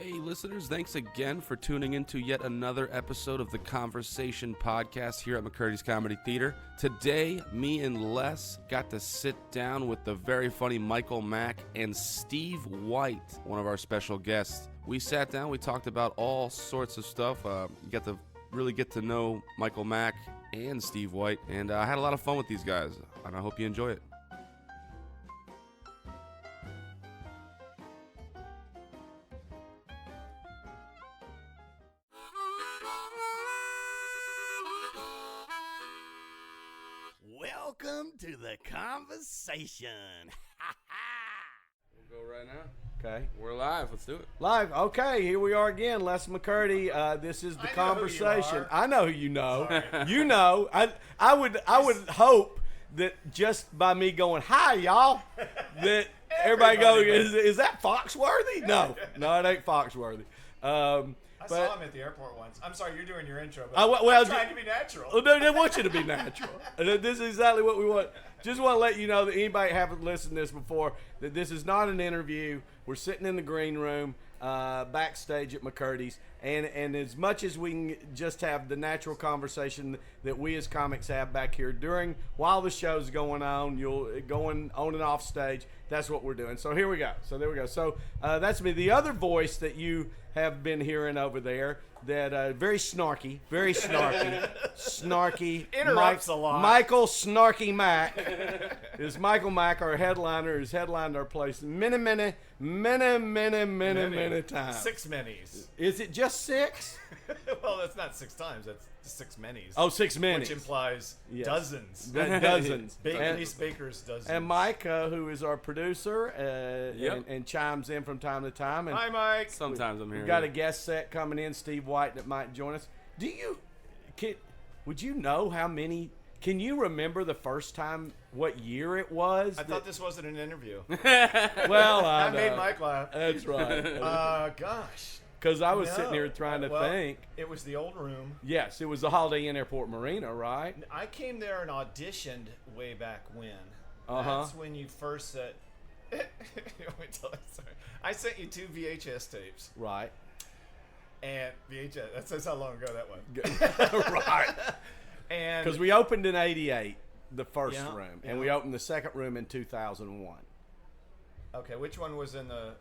Hey, listeners, thanks again for tuning in to yet another episode of the Conversation Podcast here at Mccurdy's Comedy Theater. Today, me and Les got to sit down with the very funny Michael Mack and Steve White, one of our special guests. We sat down, we talked about all sorts of stuff. You got to really get to know Michael Mack and Steve White, and I had a lot of fun with these guys, and I hope you enjoy it. Welcome to the conversation. We'll go right now. Okay. We're live. Let's do it. Live. Okay, here we are again. Les Mccurdy. This is the conversation. I know who you know. Sorry. You know. I would hope that just by me going, hi, y'all, that everybody goes, is that Foxworthy? No, it ain't Foxworthy. I saw him at the airport once. I'm sorry, you're doing your intro, but I'm trying to be natural. They want you to be natural. This is exactly what we want. Just want to let you know that anybody haven't listened to this before, that this is not an interview. We're sitting in the green room backstage at Mccurdy's, and as much as we can just have the natural conversation that we as comics have back here while the show's going on, going on and off stage, that's what we're doing. So here we go. So there we go. So that's me. The other voice that you have been hearing over there, that very snarky, Interrupts a lot. Michael Snarky Mack is Michael Mack, our headliner, who's headlined our place many times. 6 minis. Is it just 6? Well, that's not 6 times. That's 6 minis. Oh, 6 minis. Which implies dozens. Dozens. Baker's dozens. And Mike, who is our producer, and chimes in from time to time. And hi, Mike. Sometimes I'm here. We've got a guest set coming in, Steve White, that might join us. Would you know how many? Can you remember the first time, what year it was? I thought this wasn't an interview. Well, I made Mike laugh. That's right. Gosh. Because I was sitting here trying to think. It was the old room. Yes, it was the Holiday Inn Airport Marina, right? I came there and auditioned way back when. Uh-huh. That's when you first said. Let me tell you, sorry. I sent you 2 VHS tapes. Right. And VHS, that's how long ago that was. Right. And because we opened in '88, the first room, and we yeah. opened the second room in 2001. Okay, which one was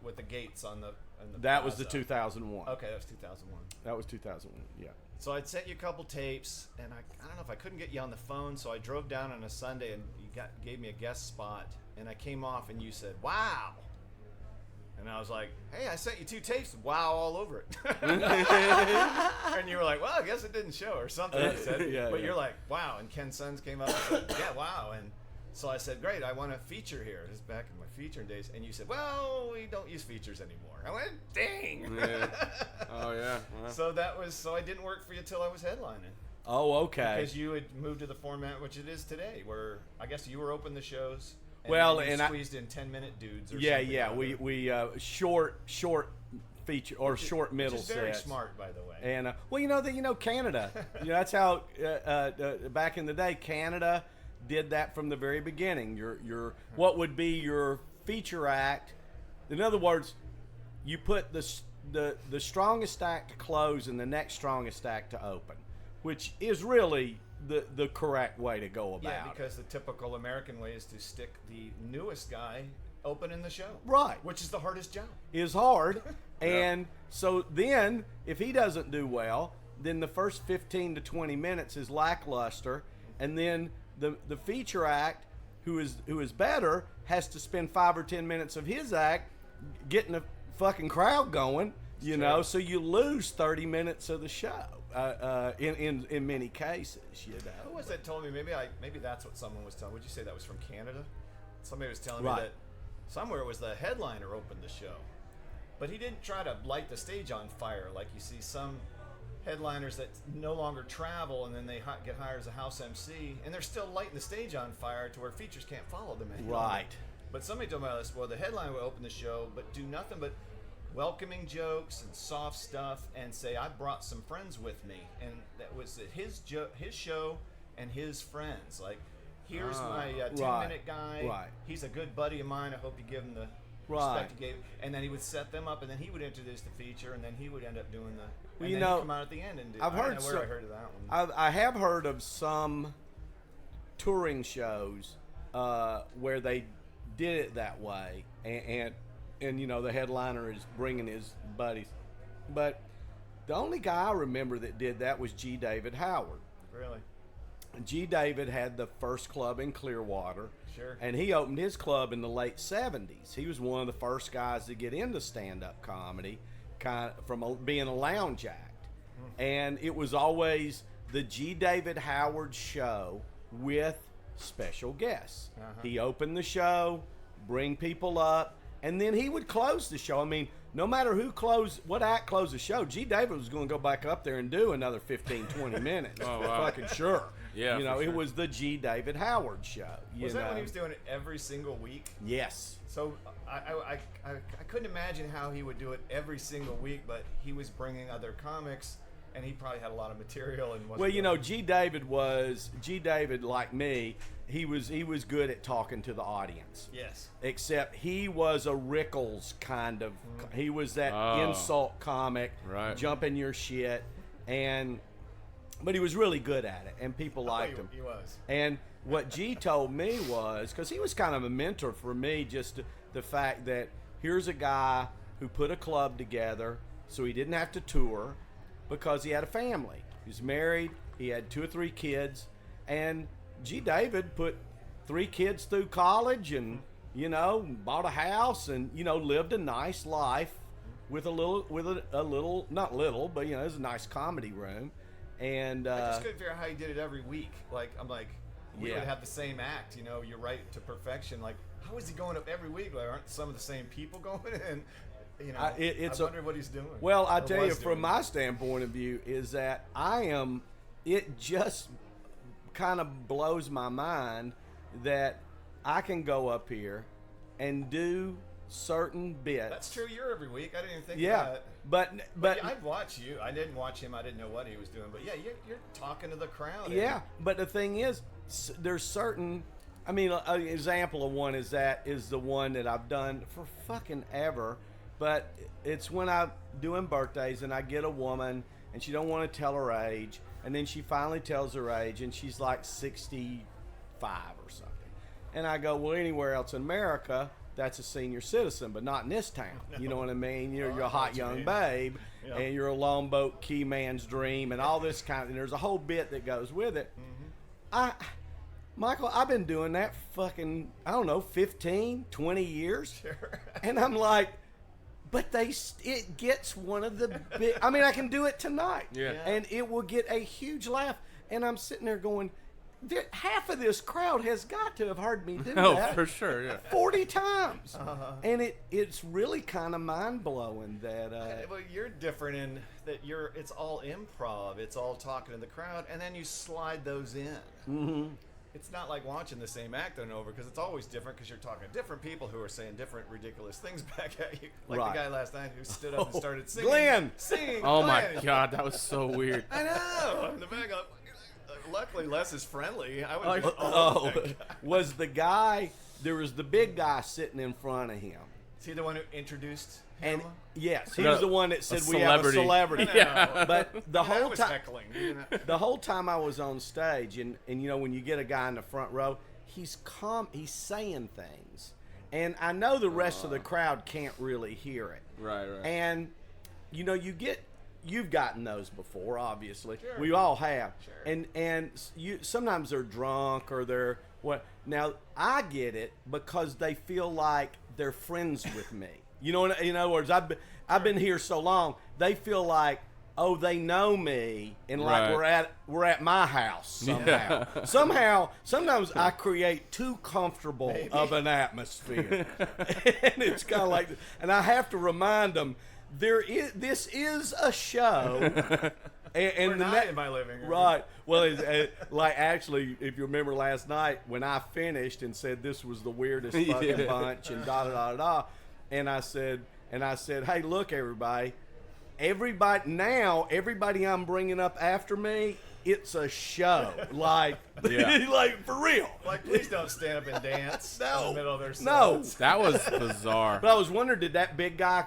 with the gates on the? That was the plaza? 2001. Okay, that was 2001. That was 2001. Yeah. So I'd sent you a couple tapes, and I don't know if I couldn't get you on the phone, so I drove down on a Sunday, and you gave me a guest spot, and I came off, and you said, "Wow." And I was like, hey, I sent you 2 tapes. Wow, all over it. And you were like, well, I guess it didn't show or something. I said. But you're like, wow. And Ken Sons came up and said, yeah, wow. And so I said, great, I want a feature here. This is back in my featuring days. And you said, well, we don't use features anymore. I went, dang. Yeah. Oh, yeah. Well. So I didn't work for you till I was headlining. Oh, okay. Because you had moved to the format which it is today, where I guess you were open the shows. And squeezed in 10-minute dudes. Or something. Yeah. We short feature or short middle which is very sets. Smart, by the way. And Canada. That's how back in the day Canada did that from the very beginning. Your what would be your feature act? In other words, you put the strongest act to close and the next strongest act to open, which is really the correct way to go about it. Yeah, because the typical American way is to stick the newest guy opening the show. Right. Which is the hardest job. Is hard. And so then, if he doesn't do well, then the first 15 to 20 minutes is lackluster, and then the feature act, who is better, has to spend 5 or 10 minutes of his act getting a fucking crowd going, know, so you lose 30 minutes of the show. In many cases, Who was that told me? Maybe that's what someone was telling. Would you say that was from Canada? Somebody was telling me that somewhere it was the headliner opened the show, but he didn't try to light the stage on fire like you see some headliners that no longer travel, and then they get hired as a house MC, and they're still lighting the stage on fire to where features can't follow them anymore. Right. But somebody told me this. Well, the headliner would open the show, but do nothing but welcoming jokes and soft stuff, and say, I brought some friends with me, and that was his show and his friends. Like, here's my 10-minute guy. Right. He's a good buddy of mine. I hope you give him the Right. respect he gave, and then he would set them up, and then he would introduce the feature, and then he would end up doing the. Well, and you then know, he'd come out at the end and do. I've I don't heard know where I heard of that one. I have heard of some touring shows where they did it that way, and you know the headliner is bringing his buddies, but the only guy I remember that did that was G. David Howard. Really? G. David had the first club in Clearwater. Sure. And he opened his club in the late 70s. He was one of the first guys to get into stand-up comedy, from being a lounge act. And it was always the G. David Howard show with special guests. He opened the show, bring people up, and then he would close the show. I mean, no matter what act closed the show, G. David was going to go back up there and do another 15, 20 minutes. Oh, for wow. fucking sure. Yeah, you know, for it sure. was the G. David Howard show. Was that when he was doing it every single week? Yes. So I couldn't imagine how he would do it every single week, but he was bringing other comics, and he probably had a lot of material. And Well, you know, G. David, like me, he was good at talking to the audience. Yes. Except he was a Rickles kind of. He was that insult comic, Right. jumping your shit, but he was really good at it, and people liked him. He was. And what G told me was, because he was kind of a mentor for me, just the fact that here's a guy who put a club together so he didn't have to tour because he had a family. He was married, he had 2 or 3 kids, and G. David put 3 kids through college and, you know, bought a house and, you know, lived a nice life with a little, not little, but, you know, it was a nice comedy room. And I just couldn't figure out how he did it every week. Like, I'm like, we would have the same act, you know, you're right to perfection. Like, how is he going up every week? Like, aren't some of the same people going in? You know, I wonder what he's doing. Well, I Or tell you, was from doing. my standpoint of view, is that it just kind of blows my mind that I can go up here and do certain bits. That's true. You're every week. I didn't even think Yeah, of that. but I'd watch you. I didn't watch him. I didn't know what he was doing. But yeah, you're talking to the crowd. yeah, but the thing is, there's certain. I mean, an example of one is the one that I've done for fucking ever. But it's when I'm doing birthdays and I get a woman and she don't want to tell her age, and then she finally tells her age and she's like 65 or something. And I go, well, anywhere else in America, that's a senior citizen, but not in this town. You know what I mean? You're a hot young babe, Yeah. and you're a longboat key man's dream, and all this kind of. And there's a whole bit that goes with it. Michael, I've been doing that fucking, I don't know, 15, 20 years, Sure. and I'm like, but it gets one of the big. I mean, I can do it tonight, Yeah. and it will get a huge laugh. And I'm sitting there going, half of this crowd has got to have heard me do Oh, that for sure, yeah. 40 times. And it's really kind of mind-blowing that... Well, you're different in that it's all improv. It's all talking to the crowd, and then you slide those in. Mm-hmm. It's not like watching the same act over and over, because it's always different, because you're talking to different people who are saying different ridiculous things back at you. Like Right. the guy last night who stood up and started singing. Glenn! Singing. Oh my Glenn. God, that was so weird. I know. I'm in the back. Luckily, Les is friendly. I would Like, be was the guy... There was the big guy sitting in front of him. Is he the one who introduced him? And yes, he No, was the one that said a we have a celebrity. celebrity. Yeah. But the I whole was time... heckling. You know? The whole time I was on stage, and you know, when you get a guy in the front row, he's saying things, and I know the rest of the crowd can't really hear it. Right. And you know, you've gotten those before, obviously. Sure. We all have. Sure. And you sometimes they're drunk or they're what. Now I get it because they feel like they're friends with me. You know, in other words, I've been here so long, they feel like, oh, they know me, and like Right. we're at my house somehow. Sometimes I create too comfortable of an atmosphere, and it's kind of like, and I have to remind them this is a show. And We're the not in my living room. Right. Well, like actually, if you remember last night when I finished and said this was the weirdest fucking Yeah. bunch and da da da da, and I said, hey, look, everybody I'm bringing up after me it's a show. Like, Yeah. like for real. Like, please don't stand up and dance in the middle of their No. sets. That was bizarre. But I was wondering, did that big guy,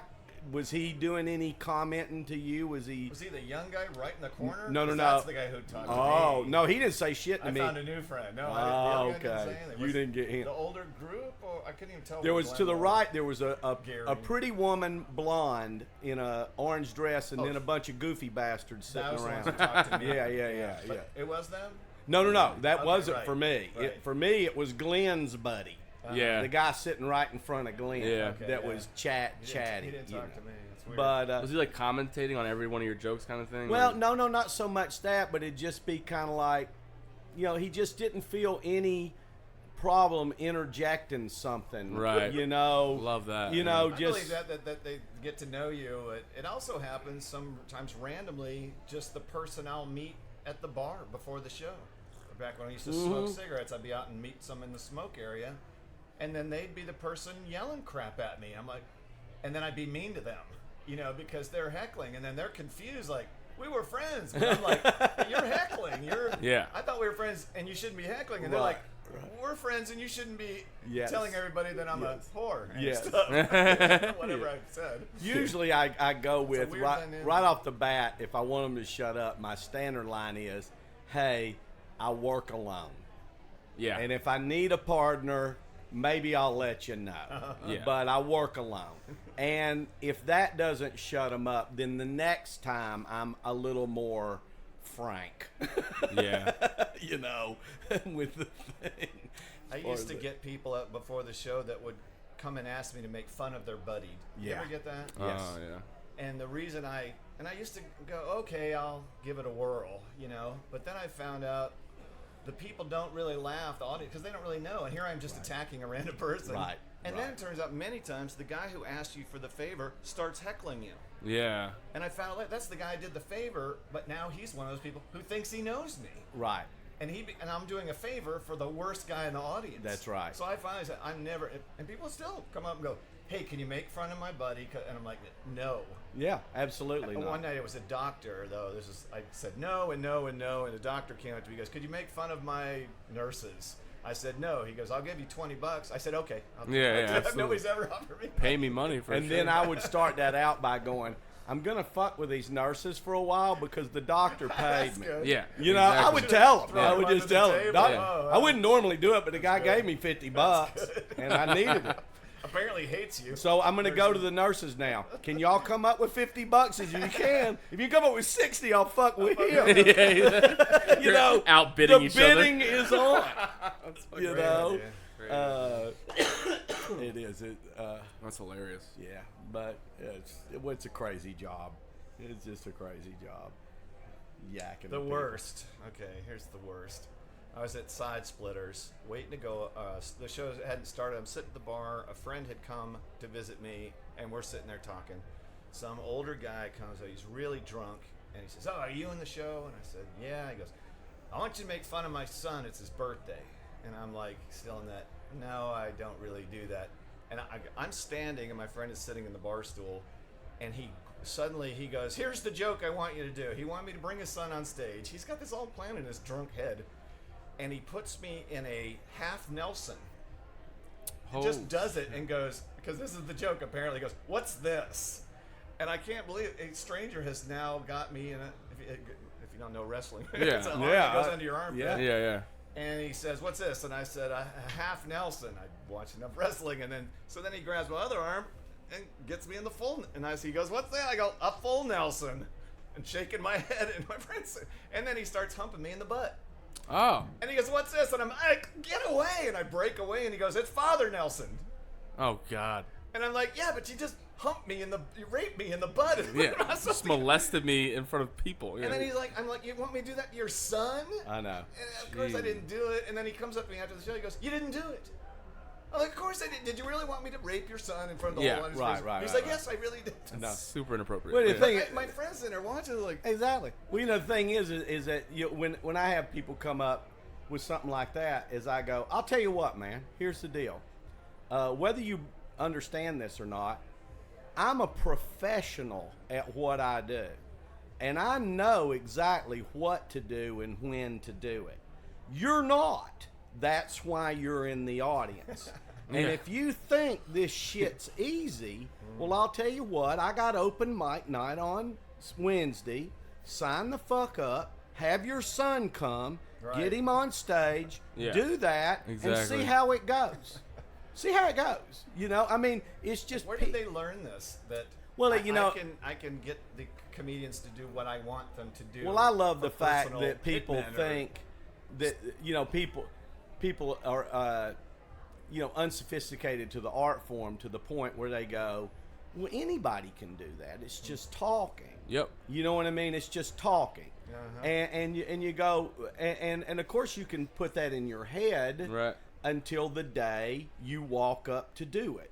was he doing any commenting to you? Was he the young guy right in the corner? No, 'Cause no. That's the guy who talked to me. Oh, no, he didn't say shit to I me. found a new friend. No, Oh, the other guy okay. didn't say anything. You Was didn't get him. The older group, or I couldn't even tell. There where was Glenn to the right. There was a Gary. pretty woman, blonde, in a orange dress, and Oh. then a bunch of goofy bastards That sitting was the ones around. who talked to me. Yeah. But it was them? No. That Okay, wasn't right, for me. right. For me, it was Glenn's buddy. Yeah. The guy sitting right in front of Glenn. Yeah. Okay, that yeah. was He chatty. didn't you talk know. to me. It's weird. But Was he like commentating on every one of your jokes kind of thing? well, or- no, not so much that, but it'd just be kind of like, he just didn't feel any problem interjecting something. Right. Love that. You yeah. know, I just believe that they get to know you. It also happens sometimes randomly, just the person I'll meet at the bar before the show. Back when I used to smoke cigarettes, I'd be out and meet some in the smoke area, and then they'd be the person yelling crap at me. I'm like, and then I'd be mean to them, because they're heckling, and then they're confused, like, we were friends. But I'm like, you're heckling. Yeah. I thought we were friends, and you shouldn't be heckling. And they're Right, like, right. we're friends, and you shouldn't be Yes. telling everybody that I'm Yes. a whore and Yes. stuff. Whatever I've said. usually I go with weird right dynamic. off the bat, if I want them to shut up, my standard line is, hey, I work alone. Yeah. And if I need a partner, maybe I'll let you know. Yeah. But I work alone. And if that doesn't shut them up, then the next time I'm a little more frank. Yeah. With the thing. I used to get people up before the show that would come and ask me to make fun of their buddy. You Yeah. ever get that? Yes. Oh, yeah. And the reason I used to go, okay, I'll give it a whirl, But then I found out the people don't really laugh, the audience, because they don't really know. And here I'm just attacking a random person. Right, And then right. it turns out many times the guy who asked you for the favor starts heckling you. Yeah. And I found out that's the guy who did the favor, but now he's one of those people who thinks he knows me. Right. And I'm doing a favor for the worst guy in the audience. That's right. So I finally said, I'm never, and people still come up and go, hey, can you make fun of my buddy? And I'm like, no. Yeah, absolutely. And not. one night it was a doctor, though. I said no and no and no, and the doctor came up to me and goes, could you make fun of my nurses? I said no. He goes, I'll give you $20. I said, okay. Yeah, absolutely. Nobody's ever offered me Pay me money for And sure. then I would start that out by going, I'm going to fuck with these nurses for a while because the doctor paid me. good. Yeah. I would tell them. Throw I them would under just the tell them. table. Doc, Oh, I wouldn't normally do it, but the guy good. gave me $50 and I needed it. Apparently hates you. So I'm going to go to the nurses now. Can y'all come up with $50 as you can? If you come up with 60, I'll fuck with him. Yeah. You know, outbidding the each other. bidding is on. You Great know, idea. Great idea. it is. That's hilarious. Yeah, but it's a crazy job. It's just a crazy job. Yakking. The to people. worst. Okay, here's the worst. I was at Side Splitters, waiting to go. The show hadn't started. I'm sitting at the bar. A friend had come to visit me, and we're sitting there talking. Some older guy comes out. He's really drunk, and he says, "Oh, are you in the show?" And I said, "Yeah." He goes, "I want you to make fun of my son. It's his birthday." And I'm like, still in that. No, I don't really do that. And I'm standing, and my friend is sitting in the bar stool, and he goes, "Here's the joke I want you to do." He wanted me to bring his son on stage. He's got this all planned in his drunk head. And he puts me in a half Nelson. Just does it and goes, because this is the joke apparently, he goes, "What's this?" And I can't believe it. A stranger has now got me in if you don't know wrestling. Yeah. It's a arm that goes under your armpit. yeah. Yeah. And he says, "What's this?" And I said, "A half Nelson." I watched enough wrestling. And then he grabs my other arm and gets me in the full. And he goes, "What's that?" I go, "A full Nelson." And shaking my head. And my friend said, and then he starts humping me in the butt. Oh. And he goes, "What's this?" And I'm like, "Get away!" And I break away, and he goes, "It's Father Nelson." Oh God. And I'm like, "Yeah, but you just humped me you raped me in the butt." Yeah. Just molested me in front of people. And then he's like, I'm like, "You want me to do that to your son?" I know. And of course I didn't do it. And then he comes up to me after the show. He goes, "You didn't do it." I'm like, "Of course I did. Did you really want me to rape your son in front of the Yeah, whole audience?" right. He's Right, like, "Yes, I really did." No. super inappropriate. Well, the Yeah. thing- My friends in there watching, like, Exactly. Well, the thing is that when I have people come up with something like that, is I go, I'll tell you what, man. Here's the deal. Whether you understand this or not, I'm a professional at what I do. and I know exactly what to do and when to do it. You're not. That's why you're in the audience. And if you think this shit's easy, well, I'll tell you what. I got open mic night on Wednesday. Sign the fuck up. Have your son come. Right. Get him on stage. Yeah. Do that. Exactly. And see how it goes. See how it goes. You know, I mean, it's just... Where did they learn this? That Well, you know... I can get the comedians to do what I want them to do. Well, I love the for fact personal that people hitmen or- think that, you know, people are, you know, unsophisticated to the art form to the point where they go, well, anybody can do that. It's just talking. Yep. You know what I mean? It's just talking. Uh-huh. And you go, and of course you can put that in your head Right. until the day you walk up to do it.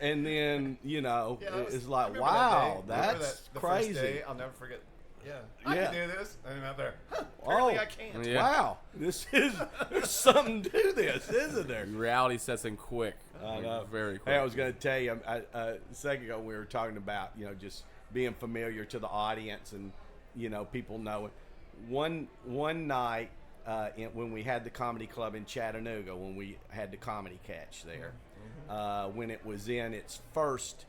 And then, you know, Yeah, that was- it's I like, remember that wow, day. Remember that's that, the crazy. First day, I'll never forget. Yeah, I Yeah. can do this. And I'm out there. Huh, apparently I can't. Yeah. Wow, this is there's something to this, isn't there? Reality sets in quick. I know. Very quick. Hey, I was going to tell you a second ago we were talking about, you know, just being familiar to the audience and, you know, people knowing. One night when we had the comedy club in Chattanooga, when we had the Comedy Catch there, when it was in its first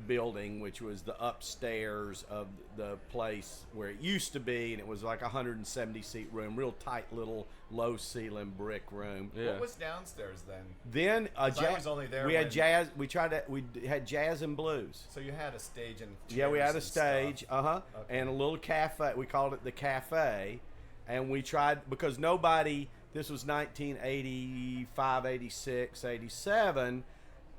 building, which was the upstairs of the place where it used to be, and it was like a 170 seat room, real tight little low ceiling brick room. Yeah. What was downstairs then? Then 'Cause I was only there we had when- jazz. We had jazz and blues. So you had a stage and Yeah, we had a chairs and stage, stuff. Okay. and a little cafe. We called it the cafe, and we tried because nobody. This was 1985, 86, 87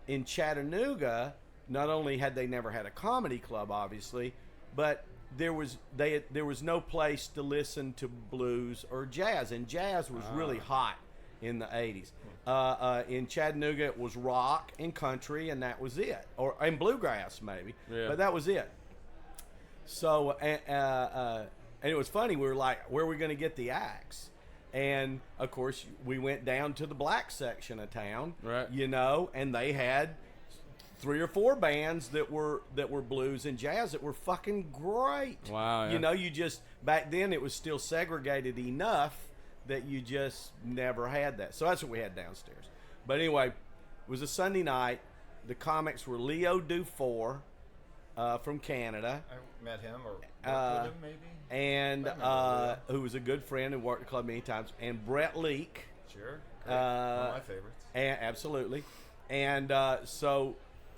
in Chattanooga. Not only had they never had a comedy club, obviously, but there was no place to listen to blues or jazz, and jazz was really hot in the 80s. In Chattanooga, it was rock and country, and that was it, and bluegrass maybe, Yeah. but that was it. So, and it was funny. We were like, where are we going to get the acts? And of course, we went down to the black section of town, Right. you know, and they had 3 or 4 bands that were blues and jazz that were fucking great. Wow, yeah. You know, you just back then it was still segregated enough that you just never had that. So that's what we had downstairs. But anyway, it was a Sunday night. The comics were Leo Dufour from Canada, I met him or worked Uh, with him maybe. and I remember who was a good friend and worked the club many times, and Brett Leake. Sure. Great. One of my favorites. And, absolutely. And so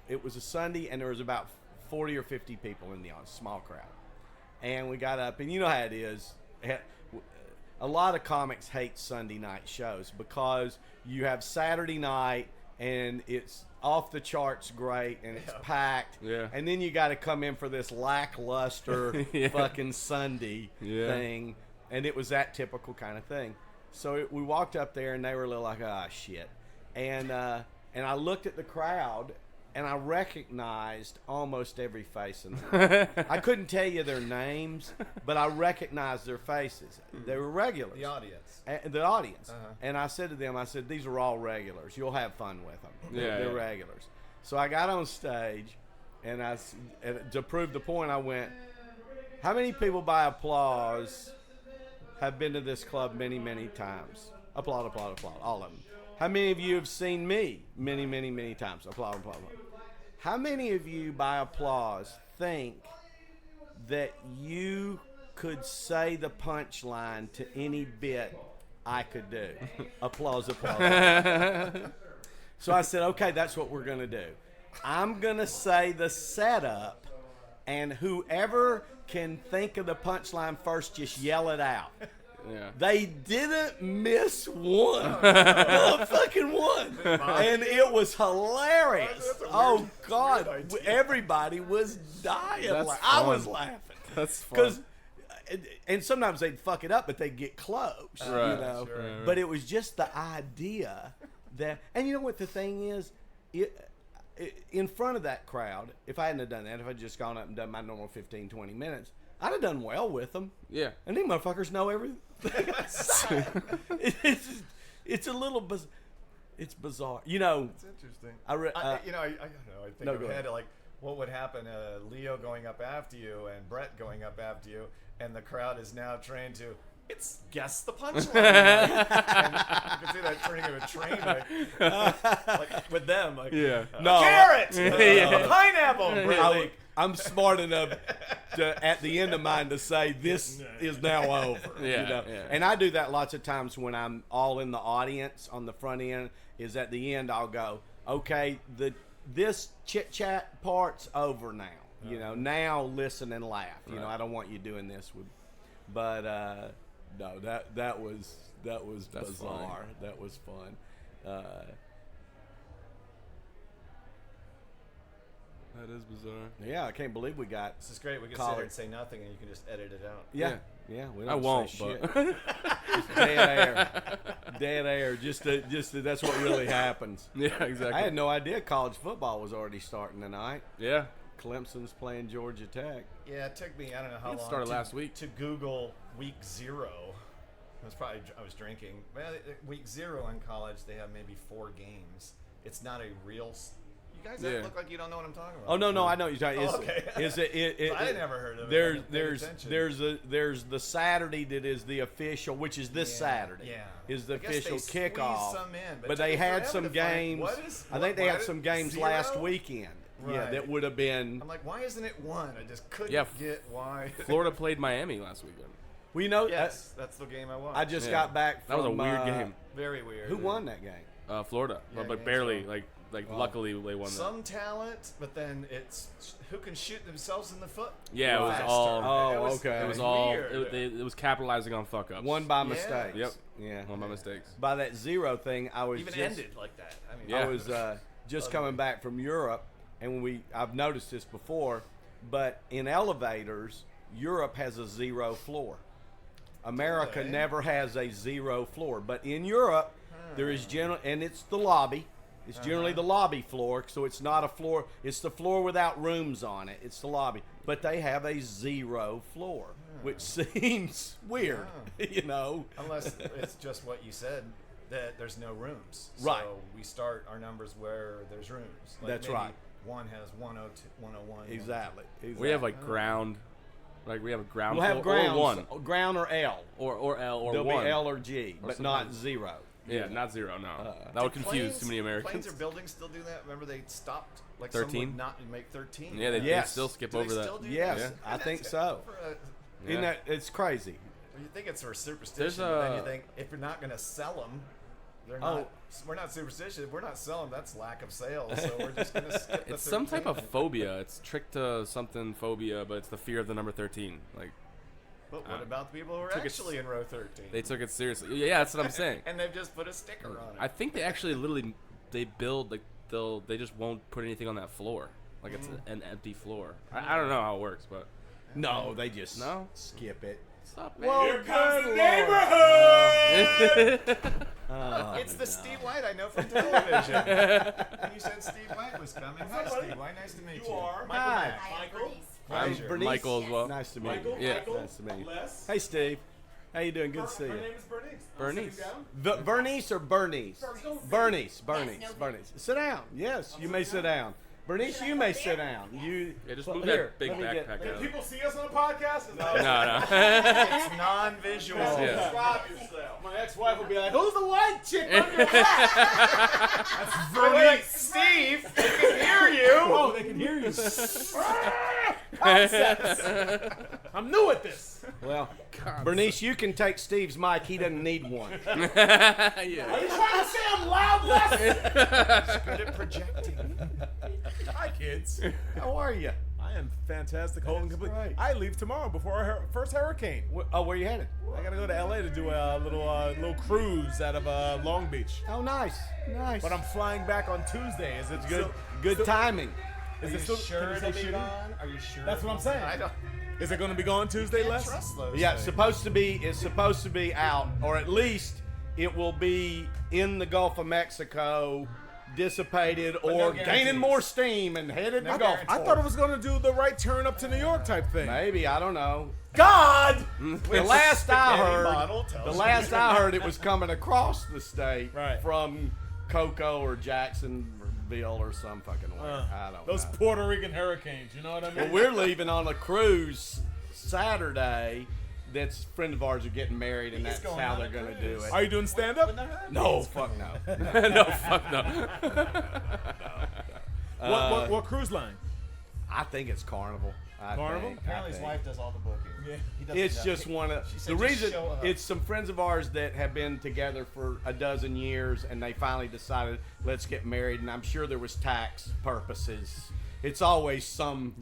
it was a Sunday, and there was about 40 or 50 people in the audience, small crowd. And we got up, and you know how it is. A lot of comics hate Sunday night shows because you have Saturday night, and it's off the charts great, and it's packed. Yeah. And then you got to come in for this lackluster Yeah. fucking Sunday Yeah. thing. And it was that typical kind of thing. So we walked up there, and they were a little like, ah, shit. And I looked at the crowd, and I recognized almost every face in there. I couldn't tell you their names, but I recognized their faces. They were regulars. The audience. The audience. Uh-huh. And I said to them, I said, these are all regulars. You'll have fun with them. Yeah, They're yeah. regulars. So I got on stage, and to prove the point, I went, how many people by applause have been to this club many, many times? Applaud, applaud, applaud. All of them. How many of you have seen me many, many, many times? Applaud, applaud, applaud. How many of you by applause think that you could say the punchline to any bit I could do? Applause, applause. So I said, okay, that's what we're going to do. I'm going to say the setup, and whoever can think of the punchline first, just yell it out. Yeah. They didn't miss one. Not fucking one. And it was hilarious. That's a weird- Oh, God. weird idea. Everybody was dying. That's I fun. was laughing. That's fun. Because, and sometimes they'd fuck it up, but they'd get close. Right. You know? Sure. Right. But it was just the idea that, and you know what the thing is? In front of that crowd, if I hadn't have done that, if I'd just gone up and done my normal 15, 20 minutes, I'd have done well with them. Yeah. And these motherfuckers know everything. It's a little it's bizarre. You know, It's interesting. I I don't know. I think no, I've go had ahead. it like what would happen? Leo going up after you and Brett going up after you, and the crowd is now trained to. It's guess the punchline. And you can see that turning into a train like with them. Like, Yeah. a carrot, a pineapple. Brett, I'm smart enough to, at the end of mine, to say this is now over. Yeah. And I do that lots of times when I'm all in the audience on the front end. Is at the end I'll go, okay, this chit chat part's over now. Now listen and laugh. I don't want you doing this with, but no, that was That's bizarre. funny. That was fun. That is bizarre. Yeah, I can't believe we got. This is great. We can sit College. here and say nothing, and you can just edit it out. Yeah. We don't I won't, say shit. but Just dead air. Just that's what really happens. yeah, exactly. I had no idea college football was already starting tonight. Yeah. Clemson's playing Georgia Tech. Yeah, it took me I don't know how It long. started last week. to Google week 0. It was probably I was drinking. Well, week 0 in college, they have maybe 4 games. It's not a real. You guys Yeah. look like you don't know what I'm talking about. Oh no, I know what you're talking. Oh, okay. I never heard of it. There's the Saturday that is the official, which is this Saturday. Yeah. Is the I guess official they squeezed kickoff. some in, but it they took had forever some to find- games. I think they had some games last weekend. Yeah, Right. that would have been. I'm like, why isn't it 1? I just couldn't get why. Florida played Miami last weekend. Well, you know, Yes, that's the game I watched. I just Yeah. got back That from. was a weird game. Very weird. Who won that game? Florida, Yeah, but Gainesville. barely. Like luckily they won that. Some talent, but then it's who can shoot themselves in the foot. Yeah, it was faster. all. Oh, okay. It was all. weird. It was capitalizing on fuck ups. Won by Yeah. mistake. Yep. Yeah. One of my mistakes. By that 0 thing, I was Even just, ended like that. I mean, Yeah. I was just coming back from Europe, and I've noticed this before, but in elevators, Europe has a 0 floor. America Really? never has a 0 floor, but in Europe, there is and it's the lobby. It's generally the lobby floor, so it's not a floor. It's the floor without rooms on it. It's the lobby, but they have a 0 floor, which seems weird, Unless it's just what you said, that there's no rooms. Right. So we start our numbers where there's rooms. Like That's maybe right. One has 102, 101. Exactly. We have like ground. Like we have a ground We'll have floor grounds, or 1 ground or L. or L or There'll 1. be L or G, but not sometimes- 0. Yeah, not 0. No, that Do would confuse planes- too many Americans. Planes or buildings still do that? Remember they stopped like 13? some would not make 13. Yeah, they Yes. still skip Do over they that. still do Yes, that? I And think that's so. for Yeah. Isn't that it's crazy? you think it's for superstition, There's but then a- you think if you're not going to sell them, they're Oh. not. We're not superstitious. If we're not selling, that's lack of sales. So we're just going to skip the It's some type of 13. phobia. It's trick to something phobia, but it's the fear of the number 13. Like But what about the people who are took it- actually in row 13? they took it seriously. Yeah, that's what I'm saying. And they've just put a sticker on it. I think they actually literally they build like they just won't put anything on that floor. Like it's an empty floor. I don't know how it works, but No, they just No? skip it. stop, man. Well, Here comes the good neighborhood! It's the Steve White I know from television. You said Steve White was coming. Hi, Steve White. Nice to meet you. You are. Michael Hi. Mack. Michael? I'm Pleasure. Bernice. Michael as well. Nice to meet Michael? you. Yeah. Michael? Nice to meet you. Les? Hey, Steve. How you doing? Good to see My you. name is Bernice. Bernice. Bernice or Bernice? Bernice. no Bernice. Sit down. Yes, you may sit down. Bernice, you may sit down. You Yeah, just well, move here, that big let me get- backpack Can out. people see us on the podcast? No. It's non-visual. Yeah. Describe yourself. My ex-wife will be like, "Who's the white chick?" Wait, Steve, they can hear you. Oh, they can hear you. I'm new at this. Well, Bernice, you can take Steve's mic. He doesn't need one. Are Yeah. you trying to say I'm loud, Les? Good at projecting. Hi, kids. How are you? I am fantastic, whole and complete. right. I leave tomorrow before our first hurricane. Oh, where you headed? I gotta go to LA to do a little cruise out of Long Beach. Oh, nice. Nice. But I'm flying back on Tuesday. Is it good. Good timing. Is Are it you still? sure Can you it'll say be shooting? gone? Are you sure? That's what I'm saying. I don't Is it going to be gone Tuesday, Les? trust those. Yeah, it's things. supposed to be out, or at least it will be in the Gulf of Mexico, dissipated, no or guarantees. gaining more steam and headed No to Gulf. guarantees. I thought it was going to do the right turn up to New York type thing. Maybe, I don't know. God! The last I spaghetti heard, model tells the you. last I heard, it was coming across the state Right. from Cocoa or Jackson, Jacksonville or some fucking where. I don't Those know. Puerto Rican hurricanes, you know what I mean? Well, we're leaving on a cruise Saturday. That's a friend of ours are getting married, and that's going how on they're a going to cruise. do it. Are you doing stand-up? No, fuck no. No, fuck no. What cruise line? I think it's Carnival. Carnival? Apparently his wife does all the booking. Yeah. He doesn't It's know. just one of She said the just reason. show up. It's some friends of ours that have been together for a dozen years, and they finally decided let's get married. And I'm sure there was tax purposes. It's always some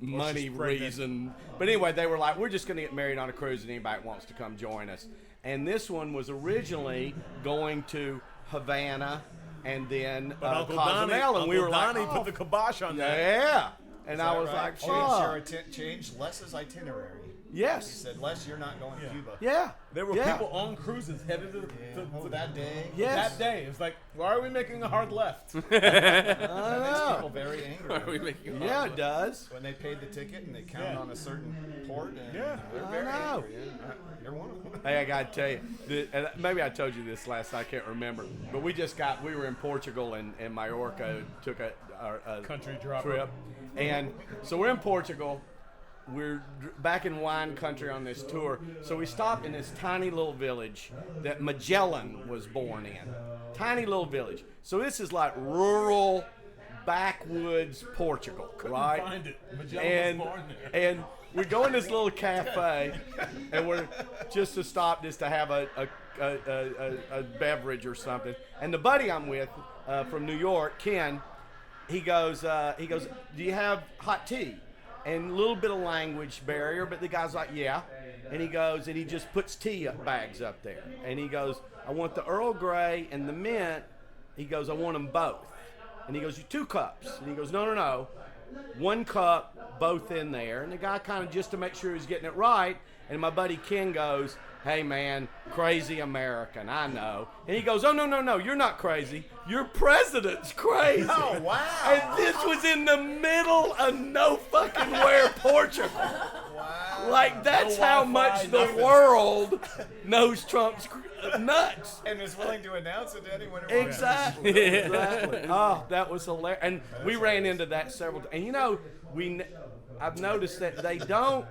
money she's pregnant. reason. But anyway, they were like, we're just going to get married on a cruise, and anybody wants to come join us. And this one was originally going to Havana, and then But Uncle Cozumel, Donnie, and we were like, Donnie put the kibosh on that. yeah. And Is I that was right? like, Change Les's itinerary. He yes, said, Les, you're not going to Cuba. yeah. There were yeah. people on cruises headed to That day. Yes. that day. It was like, why are we making a hard left? I Makes know. people very angry. Why are we making Yeah, it does. When they paid the ticket and they count Yeah. on a certain port, and Yeah. they're I very know. angry. Yeah. You're one of them. Hey, I gotta tell you, and maybe I told you this last. I can't remember, but we were in Portugal, and Mallorca took a Country dropper. trip, and so we're in Portugal. We're back in wine country on this tour, so we stopped in this tiny little village that Magellan was born in. Tiny little village. So this is like rural, backwoods Portugal, right? Find it. Magellan was born there. And we go in this little cafe, and we're just to stop, just to have a beverage or something. And the buddy I'm with from New York, Ken, he goes, do you have hot tea? And a little bit of language barrier, but the guy's like, yeah. And he goes, and he just puts tea bags up there. And he goes, I want the Earl Grey and the mint. He goes, I want them both. And he goes, you 2 cups. And he goes, no. 1 cup, both in there. And the guy kind of, just to make sure he's getting it right. And my buddy Ken goes, hey man, crazy American, I know. And he goes, oh no, you're not crazy. Your president's crazy. Oh, wow. And this was in the middle of no fucking where Portugal. Wow. Like, that's No how Wi-Fi, much the nothing. world knows Trump's nuts. And is willing to announce it to anyone who wants. Exactly. Exactly. Oh, that was hilarious. And we ran into that several times. And you know, I've noticed that they don't.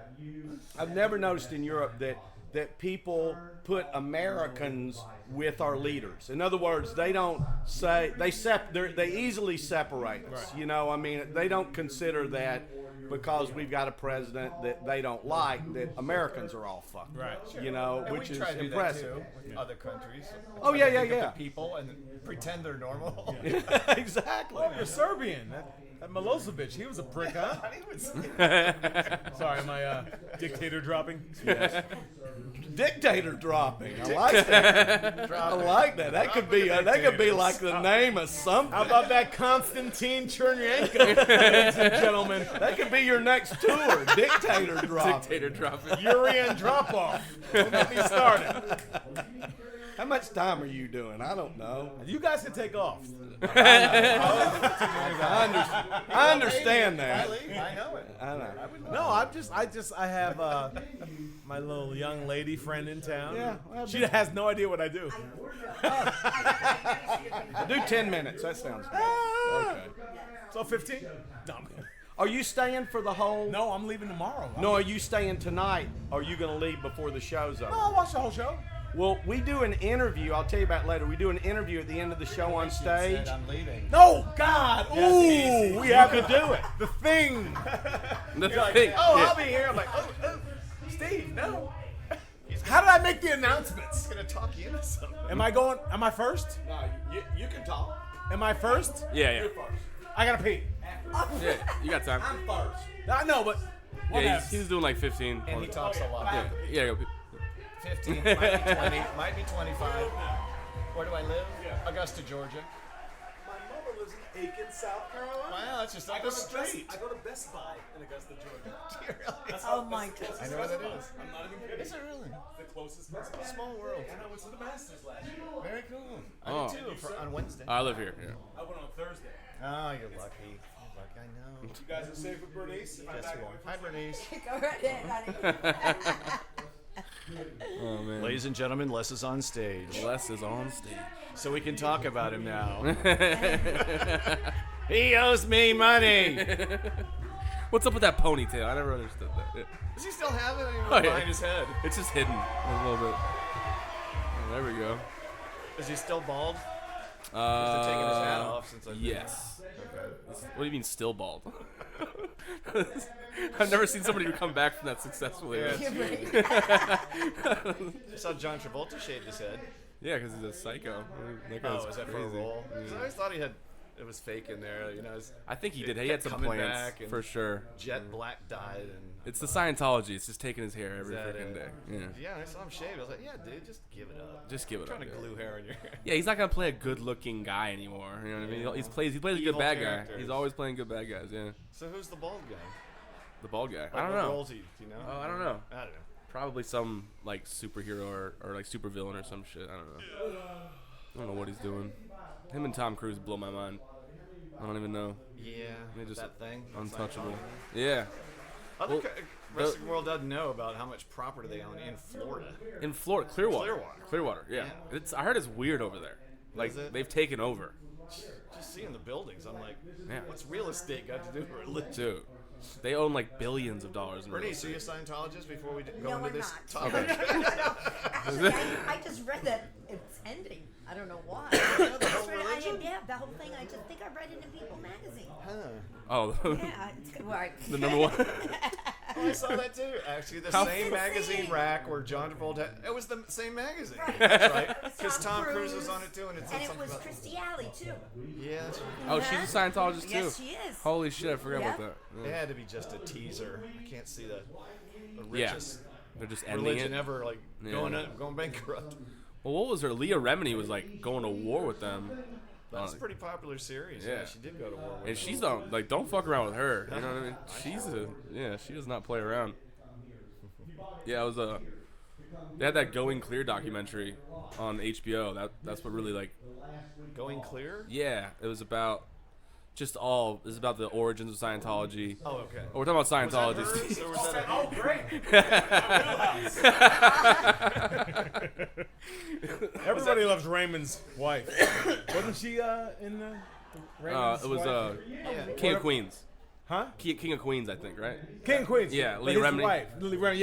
I've never noticed in Europe that people put Americans with our leaders. In other words, they don't say they easily separate us. You know, I mean, they don't consider that because we've got a president that they don't like, that Americans are all fucked. Right. You know, And which we is try to do impressive. that too with other countries. Oh, yeah, Think of yeah. the people and pretend they're normal. Exactly. Oh, you're Serbian. That Milosevic, he was a prick, huh? He was- Sorry, am I dictator dropping? Dictator dropping. I like that. I like that. That could be like the name of something. How about that Konstantin Chernyenko, ladies and gentlemen? That could be your next tour. Dictator dropping. Dictator dropping. Yuri Andropov. Don't get me started. How much time are you doing? I don't know. You guys can take off. I understand that. I know it. I know. No, I have my little young lady friend in town. Yeah, well, She has no idea what I do. Do 10 minutes. That sounds good. Okay. So 15? No, Are you staying for the whole? no, I'm leaving tomorrow. No, are you staying tonight? Or are you going to leave before the show's over? No, I'll watch the whole show. Well, we do an interview. I'll tell you about it later. We do an interview at the end of the show on stage. Said I'm leaving. No, God. Yes, Ooh, easy. we You have could to do it. The Thing. The You're like, thing. oh, Yeah. I'll be here. I'm like, oh, Steve, no. How did I make the announcements? he's gonna talk you into something. Am I first? No, you can talk. Am I first? Yeah. I gotta pee. Yeah, you got time. I'm first. I know, but what Yeah, happens? he's doing like 15. And he talks a lot. Yeah, go. 15, might be 20, might be 25. Where do I live? Augusta, Georgia. My mother lives in Aiken, South Carolina. Wow, that's just up the street. I go to Best Buy in Augusta, Georgia. Oh my God. I know what that is. I'm not even kidding. Is it really? The closest Best Buy. Small world. And I went to the Masters last year. Very cool. I Oh. did too on Wednesday. I live here. Yeah. I went on Thursday. Oh, you're lucky. You're lucky. I know. You guys are safe with Bernice? If I'm Yes, back you on are. Hi, Bernice. Go right ahead, honey. Oh man. Ladies and gentlemen, Les is on stage. Les is on stage. So we can talk about him now. He owes me money. What's up with that ponytail? I never understood that. Yeah. Does he still have it? Oh, yeah. Behind his head. It's just hidden a little bit. Oh, there we go. Is he still bald? He's taking his hat off since I've been Yes. What do you mean still bald? I've never seen somebody come back from that successfully. Yeah, Yeah, I saw John Travolta shaved his head. because he's a psycho. That guy's Oh, is that for a crazy. role? Yeah. 'Cause I always thought it was fake in there. You know, his I think he It did. He had kept some coming plans back and- for sure. jet black dyed and. It's the Scientology. It's just taking his hair every that freaking it? day. Yeah. Yeah, I saw him shaved. I was like, yeah, dude, just give it up. Just give it Trying up. to yeah. glue hair on your hair. Yeah, he's not gonna play a good-looking guy anymore. You know what I mean? Yeah. He plays a good Evil bad guy. characters. He's always playing good bad guys. Yeah. So who's the bald guy? The bald guy. Like, I don't what know. roles he, do you know? Oh, I don't know. I don't know. Probably some like superhero or like supervillain or some shit. I don't know. I don't know what he's doing. Him and Tom Cruise blow my mind. I don't even know. Yeah, They just that thing. Untouchable. Yeah. Other Well, wrestling world doesn't know about how much property they own in Florida. In Florida, Clearwater. Clearwater. Clearwater. Yeah. Yeah. I heard it's weird over there. Like Is it? they've taken over. Just seeing the buildings, I'm like, Yeah. what's real estate got to do with religion? Dude. They own like billions of dollars in real Bernice, are estate. you a Scientologist before we go No, into I'm this not. topic? Actually, I just read that it's ending. I don't know why. the whole I just read- religion? yeah, the whole thing. I just think I read it in People magazine. Oh, Yeah, it's good. Right. the number one. Oh, I saw that too. Actually, the How same fancy. magazine rack where John Travolta. It was the same magazine. Right. That's right. It's Because Tom Cruise was on it too, and it said And it something was about. Christy Alley too. Yeah, that's right. Oh, she's a Scientologist too. Yes, she is. Holy shit, I forgot Yep. about that. It Yeah. had to be just a teaser. I can't see the Yeah. richest They're just ending religion it. ever like Yeah. going bankrupt. Well, what was her? Leah Remini was like going to war with them. That's a pretty popular series. Yeah. Yeah, she did go to war. With And them. she's don't fuck around with her. You know what I mean? She does not play around. Yeah, it was they had that Going Clear documentary on HBO. That's what really like. Going clear. Yeah, it was about about the origins of Scientology. Oh, okay. Oh, we're talking about Was that Scientology. hers, Steve. or was that Oh, great. Everybody loves Raymond's wife. Wasn't she in the Raymond's It was wife? King of Queens. Huh? King of Queens, I think, right? King Queens. Yeah, But Leah his Remini. wife. Leah Remini.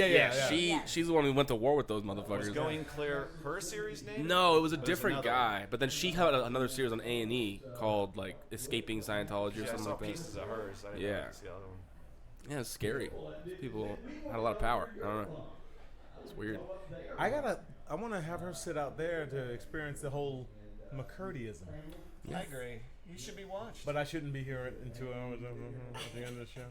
Yeah. She's the one who went to war with those was motherfuckers. Going Clear her series name? No, it was a was different another guy. But then she had another series on A&E called like Escaping Scientology or Yeah, I something saw like that. pieces of hers. I didn't Yeah. know the other one. Yeah, it's scary. These people had a lot of power. I don't know. It's weird. I want to have her sit out there to experience the whole Mccurdyism. I agree. You should be watched. But I shouldn't be here in 2 hours at the end of the show.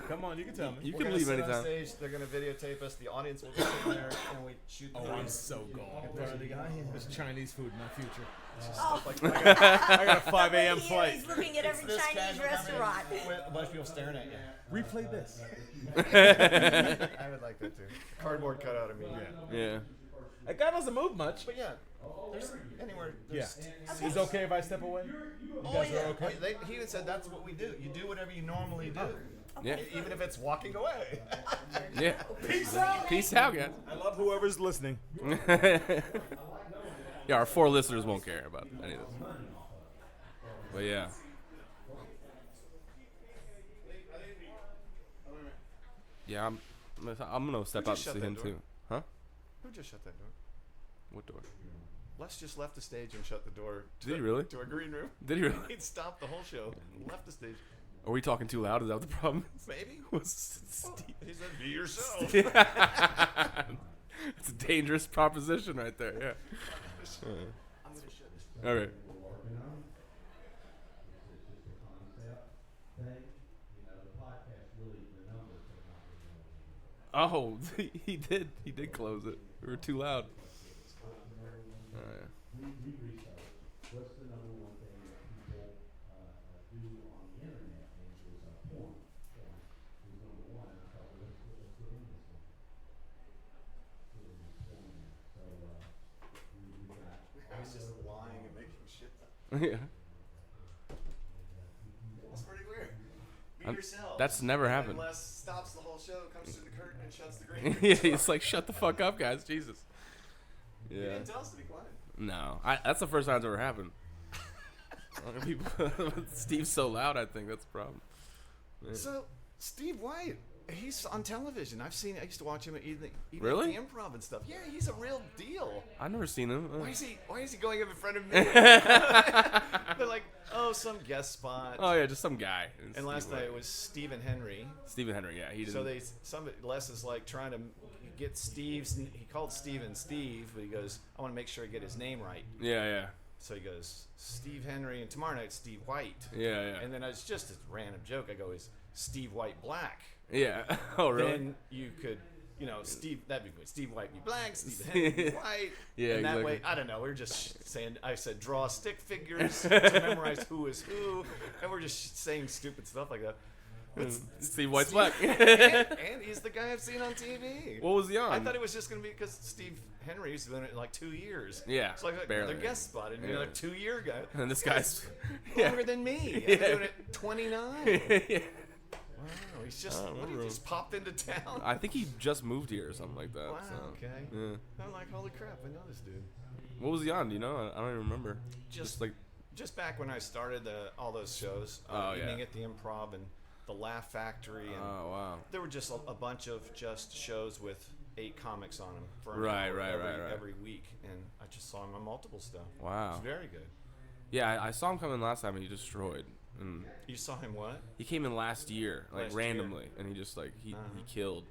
Come on, you can tell me. You We're can gonna leave sit anytime. on stage. They're gonna videotape us. The audience will go in there and we shoot. Oh, I'm so gone. There's Chinese food in my future. I got a 5 a.m. Here flight. He's looking at every Chinese restaurant. With a bunch of people staring at you. Replay this. I would like that too. Cardboard cutout of me. Yeah. Yeah. That guy doesn't move much. But yeah, there's anywhere. Yeah. There's Is it okay if I step away? You Oh guys yeah. are okay? He even said that's what we do. You do whatever you normally do. Yeah. Even if it's walking away. Yeah. Peace out, guys. I love whoever's listening. Yeah, our 4 listeners won't care about any of this. But yeah. Yeah, I'm gonna step Who out just to shut see that him door? too. Huh? Who just shut that door? What door? Les just left the stage and shut the door. Did he really? To a green room. Did he really? He'd stopped the whole show. Left the stage. Are we talking too loud? Is that what the problem is? Maybe. Steve. He said, "Be yourself." It's a dangerous proposition right there. Yeah. All right. Oh, he did. He did close it. We were too loud. Oh, yeah. What's the number one thing that people do on the internet? And it was porn. Porn was number one. And I thought, well, let's get in this one. Get in this porn there. So we got. He's just lying and making shit up. Yeah. That's pretty weird. yourself. That's never happened. Unless stops the whole show, comes through the curtain, and shuts the green. Yeah, it's like, shut the fuck up, guys. Jesus. You Yeah. didn't tell us to be quiet. No, that's the first time it's ever happened. People, Steve's so loud. I think that's the problem. Yeah. So, Steve White, he's on television. I used to watch him even Really? at the Improv and stuff. Yeah, he's a real deal. I've never seen him. Why is he going up in front of me? They're like, oh, some guest spot. Oh yeah, just some guy. It's And last Steve night White. it was Stephen Henry. Stephen Henry. Yeah, he didn't. So Les is like trying to get Steve's. He called Steven Steve, but he goes, I want to make sure I get his name right. Yeah. So he goes, Steve Henry, and tomorrow night Steve White. Yeah. And then it's just a random joke. I go, is Steve White black? Yeah. Oh really? Then you could, that'd be good. Steve White be black, Steve Henry be white. Yeah, And that exactly. way, I don't know. We're just saying. I said draw stick figures to memorize who is who, and we're just saying stupid stuff like that. But Steve White's black. and he's the guy I've seen on TV. What was he on? I thought it was just going to be because Steve Henry's been in it like 2 years. Yeah, It's like barely. another guest spot, and Yeah. another 2-year guy. And this guy's Longer than me. I've been doing it 29. yeah. Wow, he's just, I what, he remember just popped into town? I think he just moved here or something like that. Wow, so. okay. Yeah. I'm like, holy crap, I know this dude. What was he on? Do you know? I don't even remember. Just like. Just back when I started all those shows, Oh, yeah. Evening at the Improv and the Laugh Factory, and Oh wow. there were just a bunch of just shows with 8 comics on them for an Right, hour right. every week, and I just saw him on multiple stuff. Wow. It's very good. Yeah, I saw him come in last time and he destroyed. And You saw him what? he came in last year, like Last randomly, and he just like he Uh-huh. killed.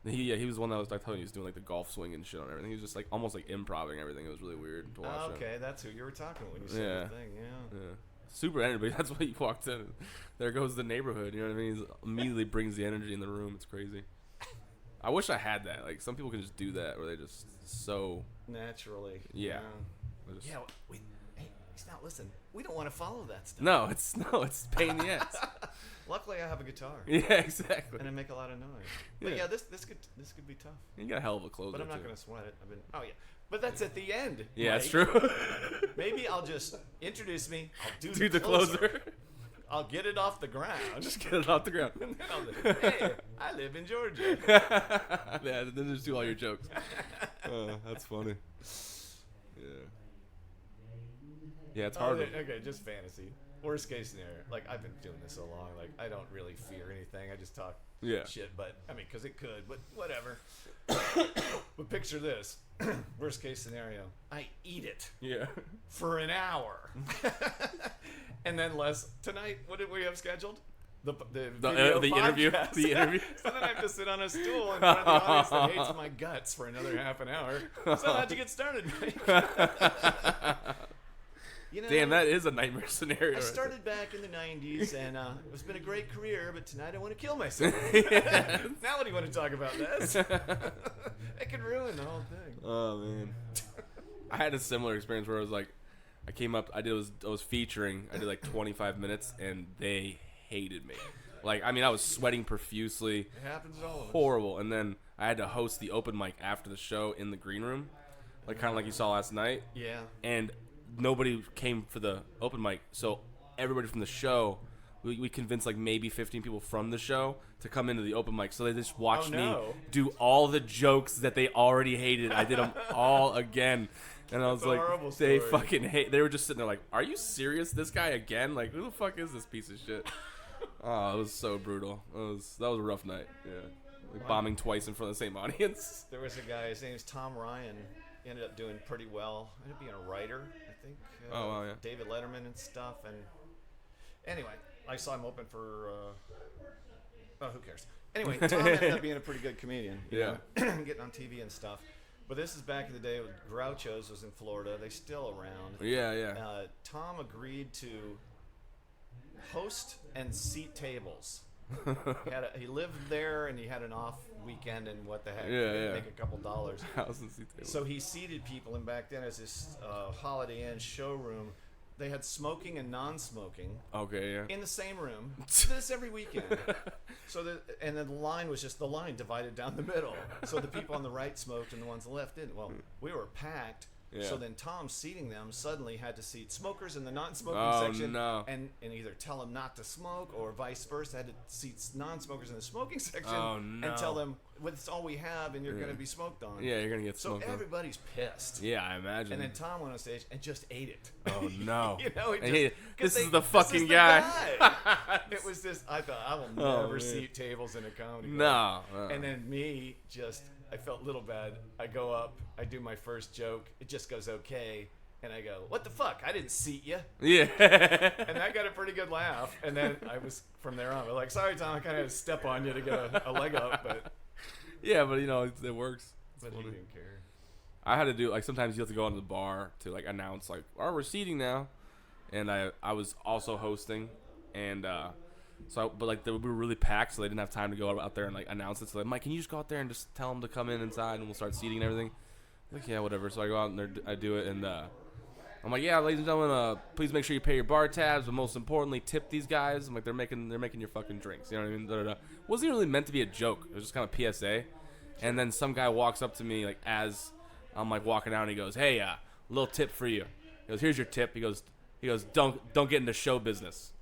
He was the one that was like telling you he was doing like the golf swing and shit on everything. He was just like almost like improving everything. It was really weird to watch. Oh, him. okay, that's who you were talking when you said Yeah. the thing. Yeah. Yeah. Super energy. That's why he walked in. There goes the neighborhood. You know what I mean? He immediately brings the energy in the room. It's crazy. I wish I had that. Like some people can just do that, where they just so. Naturally. Yeah. they just- Yeah. Hey, he's not listening. We don't want to follow that stuff. No, it's pain in the ass. Luckily, I have a guitar. Yeah, exactly. And I make a lot of noise. But Yeah. yeah, this could be tough. You got a hell of a closer. But I'm not too. going to sweat it. Oh yeah. But that's at the end. Yeah, that's Mike. true. Maybe I'll just introduce me. I'll do Do the closer. I'll get it off the ground. Just get it off the ground. And then I'll hey, I live in Georgia. Yeah, then just do all your jokes. That's funny. Yeah. Yeah, it's hard. Okay, just fantasy. Worst case scenario. Like, I've been doing this so long. Like, I don't really fear anything. I just talk Yeah. shit. But, I mean, because it could. But whatever. But picture this. Worst case scenario. I eat it Yeah. for an hour. And then tonight, what did we have scheduled? The interview. podcast. The interview. So then I have to sit on a stool in front of the audience that hates my guts for another half an hour. So how'd you get started, Mike? You know, Damn, that is a nightmare scenario. I right started back in the 90s, and it's been a great career, but tonight I want to kill myself. Now what do you want to talk about, Les? It could ruin the whole thing. Oh man, I had a similar experience where I was like, I came up, I was featuring, I did like 25 minutes, and they hated me. Like, I mean, I was sweating profusely, It happens to all of us. horrible, and then I had to host the open mic after the show in the green room, like kind of like you saw last night, Yeah. and nobody came for the open mic, so everybody from the show. We convinced like maybe 15 people from the show to come into the open mic, so they just watched me do all the jokes that they already hated. I did them all again, and I was That's a like, horrible they story. fucking hate. They were just sitting there like, "Are you serious? This guy again? Like, who the fuck is this piece of shit?" Oh, it was so brutal. That was a rough night. Yeah, like bombing twice in front of the same audience. There was a guy, his name's Tom Ryan. He ended up doing pretty well. Ended up being a writer, I think. Oh, wow, yeah. David Letterman and stuff. And anyway, I saw him open for. Who cares? Anyway, Tom ended up being a pretty good comedian. you Yeah. know, getting on TV and stuff. But this is back in the day when Groucho's was in Florida. They still around. Yeah. Tom agreed to host and seat tables. He lived there and he had an off weekend and what the heck. Yeah, He'd yeah. make a couple dollars. House and seat table. So he seated people, and back then, as this Holiday Inn showroom, they had smoking and non-smoking Okay, yeah. in the same room. This every weekend. And then the line was just the line divided down the middle. So the people on the right smoked and the ones on the left didn't. Well, we were packed. Yeah. So then Tom seating them suddenly had to seat smokers in the non-smoking Oh, section, no. and either tell them not to smoke or vice versa. Had to seat non-smokers in the smoking section Oh, no. and tell them, well, it's all we have, and you're going to be smoked on. Yeah, you're gonna get So smoked on. everybody's pissed. Yeah, I imagine. And then Tom went on stage and just ate it. Oh no! You know, And he- 'cause this is the fucking guy. It was just, I thought, I will Oh, never man. seat tables in a comedy club. No. And then me, I felt a little bad. I go up, I do my first joke. It just goes okay. And I go, what the fuck? I didn't seat you. Yeah. And I got a pretty good laugh. And then I was, from there on, like, sorry, Tom, I kind of had to step on you to get a leg up. But Yeah, but it works. It's he funny. didn't care. I had to do like sometimes you have to go into the bar to like announce like, "Oh, we're seating now," and I was also hosting, and but like we were really packed, so they didn't have time to go out there and like announce it. So like, Mike, can you just go out there and just tell them to come in inside, and we'll start seating and everything. Like, yeah, whatever. So I go out and I do it, and I'm like, yeah, ladies and gentlemen, please make sure you pay your bar tabs, but most importantly, tip these guys. I'm like, they're making your fucking drinks. You know what I mean? Da-da-da. Wasn't really meant to be a joke. It was just kind of PSA. And then some guy walks up to me like as I'm like walking out, and he goes, "Hey, little tip for you." He goes, "Here's your tip." He goes, "Don't get into show business."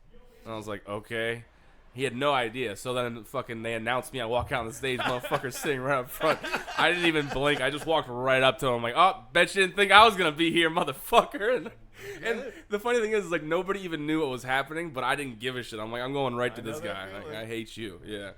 And I was like, okay. He had no idea. So then fucking they announced me. I walk out on the stage, motherfucker sitting right up front. I didn't even blink. I just walked right up to him. I'm like, oh, bet you didn't think I was gonna be here, motherfucker. And the funny thing is, like, nobody even knew what was happening, but I didn't give a shit. I'm like, I'm going right to this know that guy. Like, feeling. I hate you. Yeah.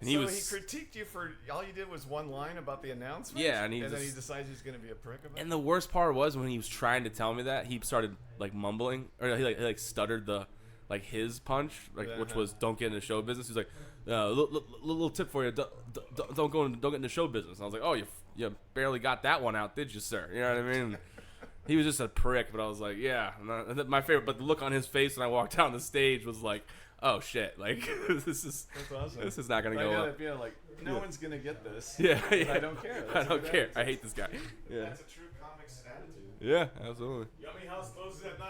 And So he was. he critiqued you for all you did was one line about the announcement. Yeah, and then he just- decides he's going to be a prick about And it. the worst part was when he was trying to tell me that, he started like mumbling, or he stuttered the like his punch, like which was don't get into show business. He's like, little tip for you, don't get into show business. And I was like, oh, you barely got that one out, did you, sir? You know what I mean? He was just a prick, but I was like, yeah. And my favorite, but the look on his face when I walked down the stage was like, oh shit, like this is That's awesome. this is not gonna I go got up. that feeling like no one's going to get this. Yeah, But yeah. I don't care. I That's a don't good care. attitude. I hate this guy. Yeah. That's a true comic's attitude. Yeah, absolutely. Yummy House closes at 9:30.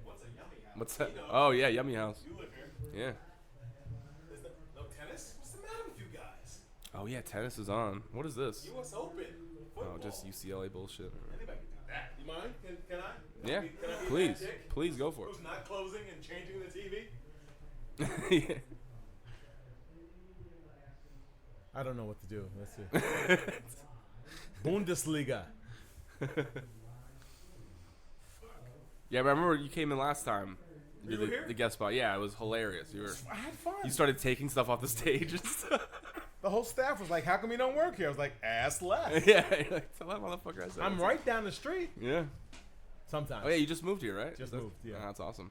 What's a Yummy House? What's that? You know, Oh yeah, Yummy House. You live here. Yeah. Is there no tennis? What's the matter with you guys? Oh yeah, tennis is on. What is this? US Open. Football. Oh, just UCLA bullshit. Anybody can do that. You mind? Can I? Yeah, Can I be please, that dick please go for who's not closing and changing the TV? it. Yeah. I don't know what to do. Let's see. Bundesliga. Yeah, but I remember you came in last time. You You did were here? the guest spot. Yeah, it was hilarious. I had fun. You started taking stuff off the stage and stuff. The whole staff was like, "How come you don't work here?" I was like, "Ass left." Yeah, you're like, tell that motherfucker I said. I'm what's right down the street. up." Yeah. Sometimes. Oh yeah, you just moved here, right? Just That's- moved, yeah. Oh, that's awesome.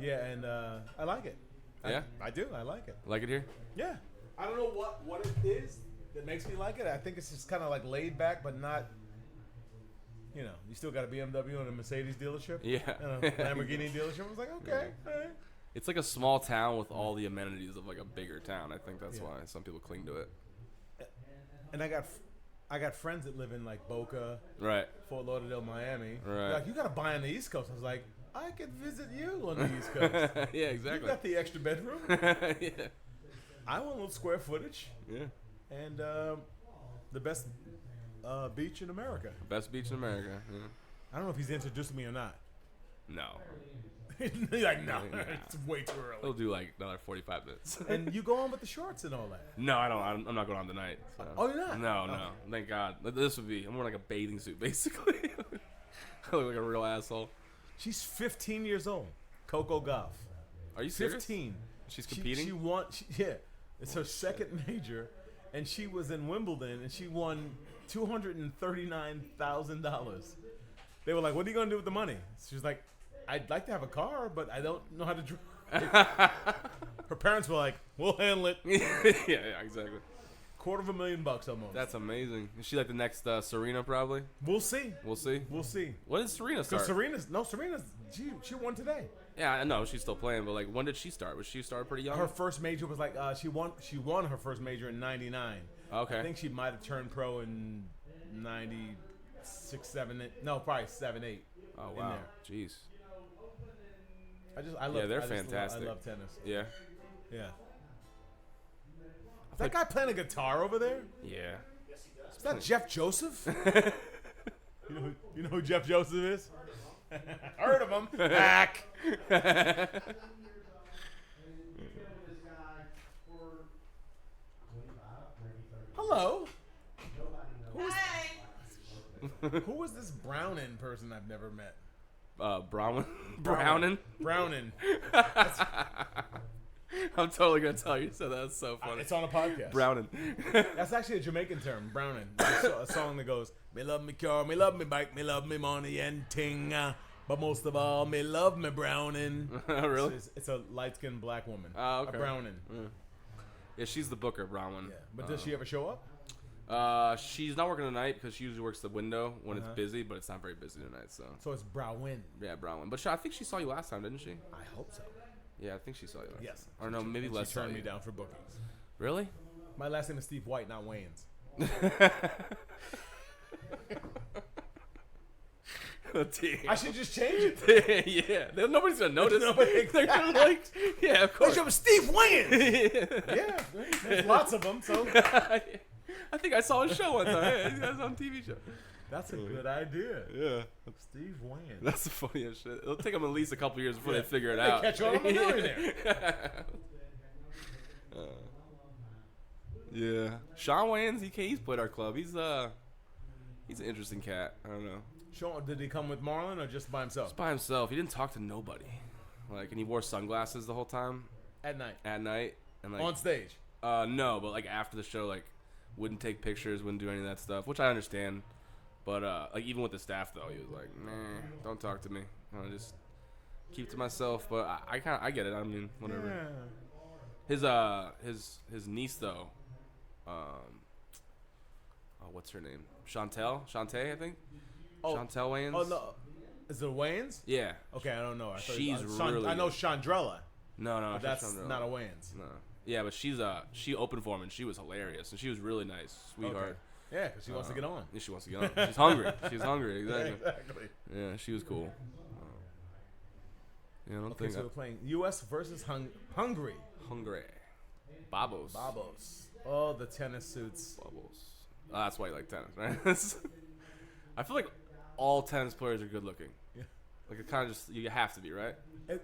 Yeah, and I like it. Yeah? I do. I like it. Like it here? Yeah. I don't know what it is that makes me like it. I think it's just kind of like laid back, but not. You know, you still got a BMW and a Mercedes dealership. Yeah. And a Lamborghini dealership. I was like, okay, all right. It's like a small town with all the amenities of like a bigger town. I think that's Yeah. why some people cling to it. And I got friends that live in like Boca, Right. Fort Lauderdale, Miami. Right. They're like, you got to buy on the East Coast. I was like, I could visit you on the East Coast. Yeah, You exactly. got the extra bedroom. Yeah. I want a little square footage Yeah. and the best beach in America. Best beach in America. Yeah. I don't know if he's introducing me or not. No. He's like, no, Nah. it's way too He'll early. do like another 45 minutes. And you go on with the shorts and all that. No, I don't. I'm not going on tonight. So. Oh, you're not? No, Oh. no. Thank God. This would be. I'm wearing like a bathing suit, basically. I look like a real asshole. She's 15 years old. Coco Gauff. Are you serious? 15. She's She- competing. She won. Yeah, it's her second major, and she was in Wimbledon, and she won $239,000. They were like, "What are you gonna do with the money?" She was like, "I'd like to have a car, but I don't know how to drive." Her parents were like, "We'll handle it." yeah, exactly. $250,000 almost. That's amazing. Is she like the next Serena? Probably. We'll see. We'll see. We'll see. When did Serena So start? Serena's she won today. Yeah, I know she's still playing, but like, when did she start? Was she started pretty young? Her first major was like she won her first major in '99. Okay. I think she might have turned pro in '96, '7, no, probably '7, '8. Oh in wow. there. Jeez. I love. Yeah, they're I just fantastic. I love tennis. Yeah. Yeah. That guy playing a guitar over there? Yeah. Is that Jeff Joseph? You know who Jeff Joseph is? Heard of him. Hack. Hello. Who is this Brownin person I've never met? Brownin? Brownin? Brownin. I'm totally gonna tell you. So that's so funny. It's on a podcast. Brownin. That's actually a Jamaican term, Brownin. A song that goes, me love me car, me love me bike, me love me money and ting. But most of all, me love me Brownin. Really? It's a light-skinned black woman. Oh, okay. A Brownin. Yeah, she's the booker, Brownin. Yeah. But does she ever show up? She's not working tonight because she usually works the window when it's busy, but it's not very busy tonight. So it's Browin. yeah, Brownin. But I think she saw you last time, didn't she? I hope so. Yeah, I think she saw you last Yes. time. Or no, maybe And less. she turned me down for bookings. Really? My last name is Steve White, not Wayans. I should just change it. Yeah, nobody's gonna notice. Nobody- They're gonna like, yeah, of course. Show Steve Wayans. Yeah, there's lots of them. So I think I saw a show one time. Yeah, he was on a TV show. that's a good idea. Yeah, Steve Wayans. that's the funniest shit. It'll take them at least a couple years before they figure it They out. catch on, I'm a millionaire. Yeah, Sean Wayans, he's played our club. He's an interesting cat. I don't know. Sean, did he come with Marlon or just by himself? Just by himself. He didn't talk to nobody. Like, and he wore sunglasses the whole time At night. at night. And like, On stage. no, but like after the show, like wouldn't take pictures, wouldn't do any of that stuff, which I understand. But like even with the staff though, he was like, "Nah, don't talk to me. I'll just keep to myself." But I get it. I mean, whatever. His niece though, what's her name? Shantae, I think. Oh. Chantel Wayans. Oh no, is it Wayans? Yeah. Okay, I don't know. I thought She's really I know good. Chandrella. No, But that's Chandra. not a Wayans. No. Yeah, but she opened for him and she was hilarious and she was really nice, sweetheart. Okay. Yeah, because she wants to get on. Yeah, she wants to get on. She's hungry. She's hungry. Exactly. Exactly. Yeah, she was cool. Yeah, I don't Okay, think so we're playing U.S. versus Hungary. hungry. Babos. Babos. Oh, the tennis suits. Bubbles. Oh, that's why you like tennis, right? I feel like all tennis players are good looking. Yeah. Like it kind of just you have to be, right?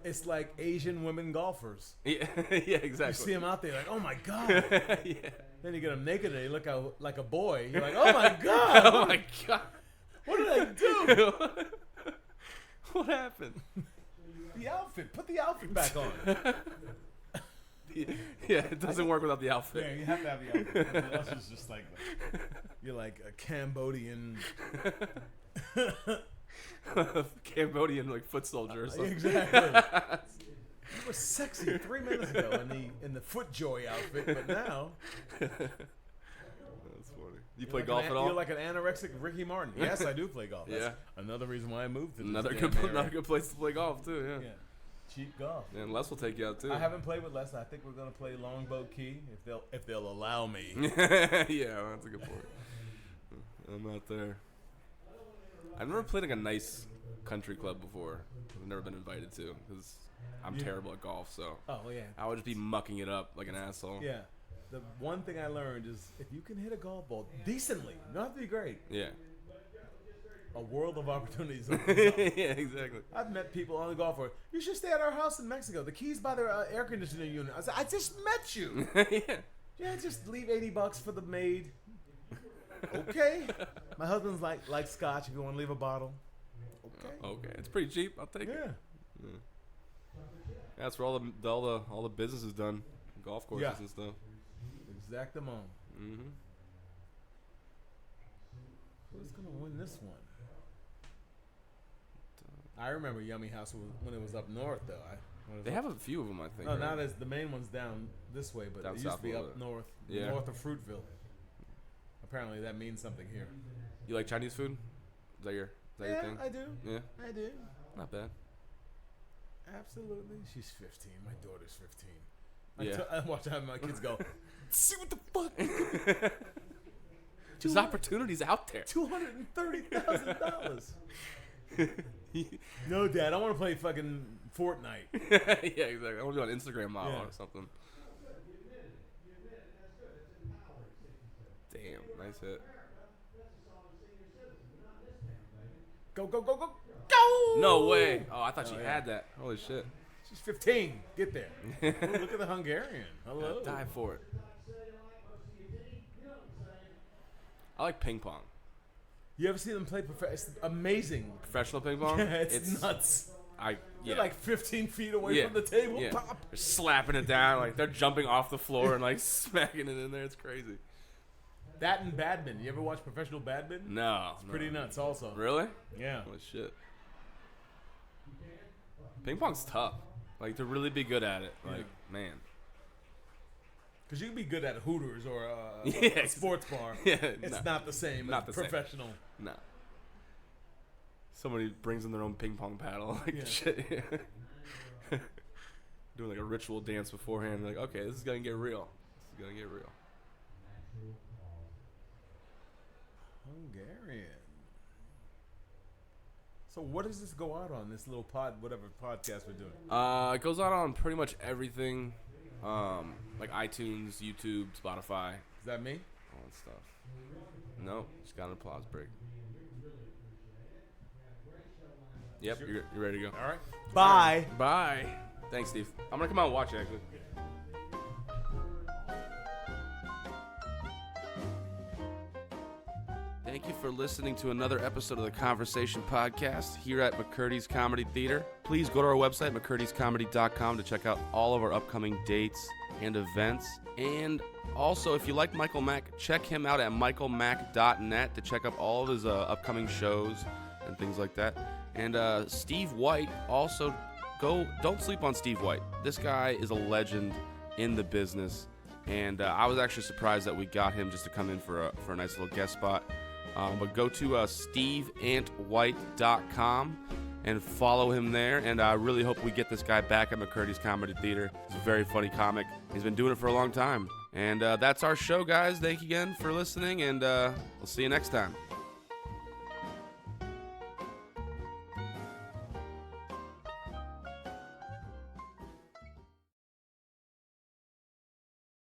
It's like Asian women golfers. Yeah, yeah, You exactly. see them out there, like, oh my god. Yeah. Then you get them naked and they look out like a boy. You're like, oh my god. Oh my god. What did I do? What happened? The outfit. Put the outfit back on. Yeah, it doesn't work without the outfit. Yeah, you have to have the outfit. Everything else is just like you're like a Cambodian. Cambodian like foot soldier or something. Exactly. You were sexy 3 minutes ago in the foot joy outfit, but now That's funny. You play like golf at all? You're like an anorexic Ricky Martin. Yes, I do play golf. That's Yeah. another reason why I moved to this Another damn good, area. another good place to play golf too. Yeah. Yeah, cheap golf. And Les will take you out too. I haven't played with Les. I think we're gonna play Longboat Key if they'll allow me. Yeah, that's a good point. I'm out there. I've never played like a nice country club before. I've never been invited to because I'm terrible at golf. So Oh yeah. I would just be mucking it up like an asshole. Yeah. The one thing I learned is if you can hit a golf ball decently, you don't have to be great. Yeah. A world of opportunities. Yeah, exactly. I've met people on the golf course. You should stay at our house in Mexico. The keys by their air conditioning unit. I said, I just met you. Yeah. Yeah, just leave $80 for the maid. Okay. My husband's like scotch if you want to leave a bottle. Okay. Okay, it's pretty cheap. I'll take it. Yeah. That's where all the business is done. Golf courses Yeah. and stuff. Exactement. Mm-hmm. Who's gonna win this one? I remember Yummy House when it was up north, though. They have a few of them, I think. No, right? not as the main one's down this way, but Down it used to south be a up little north, Yeah. north of Fruitville. Apparently, that means something here. You like Chinese food? Is that your thing? I do. Yeah, I do. not bad. Absolutely. She's 15. My daughter's 15. Yeah. I watch how my kids go, see what the fuck? There's opportunities out there. $230,000. No, Dad, I want to play fucking Fortnite. Yeah, exactly. I want to do an Instagram model Yeah. or something. Damn, nice hit. Go, go, go, go, go! No way. Oh, I thought she had that. Holy shit. She's 15. Get there. Oh, look at the Hungarian. Hello. Die for it. I like ping pong. You ever see them play? It's amazing. Professional ping pong? it's nuts. Yeah. They're like 15 feet away from the table. Yeah. Pop. They're slapping it down. Like, they're jumping off the floor and, like, smacking it in there. It's crazy. That and badminton. You ever watch professional badminton? No. It's pretty nuts also. Really? Yeah. Holy shit. Ping pong's tough. Like, to really be good at it. Like, man. Because you can be good at Hooters or Yeah, a sports bar. Yeah, It's not the same Not as the same. professional. No. Somebody brings in their own ping pong paddle. Like, Yeah. shit. Doing, like, a ritual dance beforehand. Like, okay, this is going to get real. This is going to get real. Hungarian. So what does this go out on, this little whatever podcast we're doing? It goes out on pretty much everything. Like iTunes, YouTube, Spotify, Is that me? all that stuff. No, just got an applause break. Yep, you're ready to go. All right. Bye. Bye. Thanks, Steve. I'm gonna come out and watch it, actually. Thank you for listening to another episode of the Conversation Podcast here at Mccurdy's Comedy Theater. Please go to our website, mccurdyscomedy.com, to check out all of our upcoming dates and events. And also, if you like Michael Mack, check him out at michaelmack.net to check out all of his upcoming shows and things like that. And Steve White, also, don't sleep on Steve White. This guy is a legend in the business. And I was actually surprised that we got him just to come in for a nice little guest spot. But go to steveantwhite.com and follow him there. And I really hope we get this guy back at Mccurdy's Comedy Theater. He's a very funny comic. He's been doing it for a long time. And that's our show, guys. Thank you again for listening, and we'll see you next time.